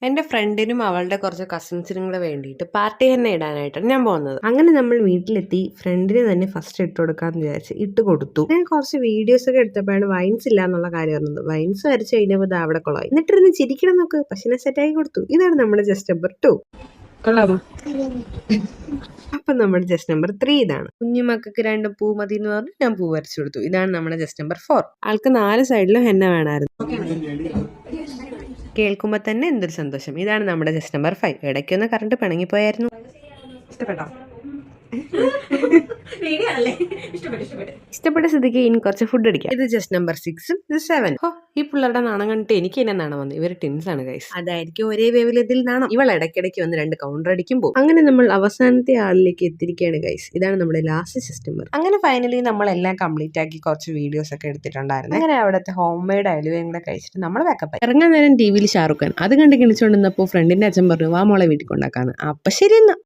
എന്റെ ഫ്രണ്ടിനും അവളുടെ കുറച്ച് കസിൻസിനും കൂടെ വേണ്ടിയിട്ട് പാർട്ടി തന്നെ ഇടാനായിട്ടാണ് ഞാൻ പോകുന്നത്. അങ്ങനെ നമ്മൾ വീട്ടിലെത്തി ഫ്രണ്ടിന് തന്നെ ഫസ്റ്റ് ഇട്ട് കൊടുക്കാന്ന് വിചാരിച്ച് ഇട്ട് കൊടുത്തു. ഞാൻ കുറച്ച് വീഡിയോസ് ഒക്കെ എടുത്തപ്പോഴാണ് വൈൻസ് ഇല്ല എന്നുള്ള കാര്യം അറിഞ്ഞത്. വൈൻസ് വരച്ച് കഴിഞ്ഞപ്പോൾ അവിടെ കൊള്ളായി. എന്നിട്ടിരുന്ന് ചിരിക്കണം നോക്ക്. പക്ഷെ ഞാൻ സെറ്റാക്കി കൊടുത്തു. ഇതാണ് നമ്മുടെ ജസ്റ്റ് നമ്പർ 2. കൊള്ളാമോ? അപ്പൊ നമ്മുടെ ജസ്റ്റ് നമ്പർ 3 ഇതാണ്. കുഞ്ഞുമക്കൾക്ക് 2 പൂ മതി എന്ന് പറഞ്ഞ് ഞാൻ പൂ വരച്ചു കൊടുത്തു. ഇതാണ് നമ്മുടെ ജസ്റ്റ് നമ്പർ 4. ആൾക്ക് 4 സൈഡിലും ഹെന്ന വേണമായിരുന്നു. കേൾക്കുമ്പോൾ തന്നെ എന്തൊരു സന്തോഷം. ഇതാണ് നമ്മുടെ ജസ്റ്റ് നമ്പർ 5. ഇടയ്ക്കൊന്ന് കറണ്ട് പിണങ്ങിപ്പോയായിരുന്നു. ഇഷ്ടപ്പെട്ടോ? ഇഷ്ടപ്പെട്ട സ്ഥിതിക്ക് ഇനി കുറച്ച് ഫുഡ് അടിക്കാം. ഇത് ജസ്റ്റ് നമ്പർ 6, ഇത് 7. ഈ പിള്ളേരുടെ നാണം കണ്ടിട്ട് എനിക്ക് തന്നെ നാണം വന്നു. ഇവർ ടിൻസ് ആണ് ഗൈസ്. അതായിരിക്കും ഒരേ വേവിലതിൽ നാണം. ഇവൾ ഇടയ്ക്കിടയ്ക്ക് വന്ന് 2 കൗണ്ടർ അടിക്കുമ്പോൾ. അങ്ങനെ നമ്മൾ അവസാനത്തെ ആളിലേക്ക് എത്തിയിരിക്കുകയാണ് ഗൈസ്. ഇതാണ് നമ്മുടെ ലാസ്റ്റ് ജസ്റ്റ് നമ്പർ. അങ്ങനെ ഫൈനലി നമ്മളെല്ലാം കംപ്ലീറ്റ് ആക്കി കുറച്ച് വീഡിയോസ് ഒക്കെ എടുത്തിട്ടുണ്ടായിരുന്നു. അങ്ങനെ അവിടുത്തെ ഹോം മെയ്ഡ് അലുവയും കൂടെ കഴിച്ചിട്ട് നമ്മൾ ബാക്കപ്പ്. ഇറങ്ങാൻ നേരം ടിവിയിൽ ഷാറുഖ് ഖാൻ അത് കണ്ട് കിണിച്ചുകൊണ്ടിരുന്നപ്പോൾ ഫ്രണ്ടിന്റെ അച്ഛൻ പറഞ്ഞു വാ മോളെ വീട്ടിൽ കൊണ്ടാക്കാന്ന്. അപ്പൊ ശരി എന്നാ.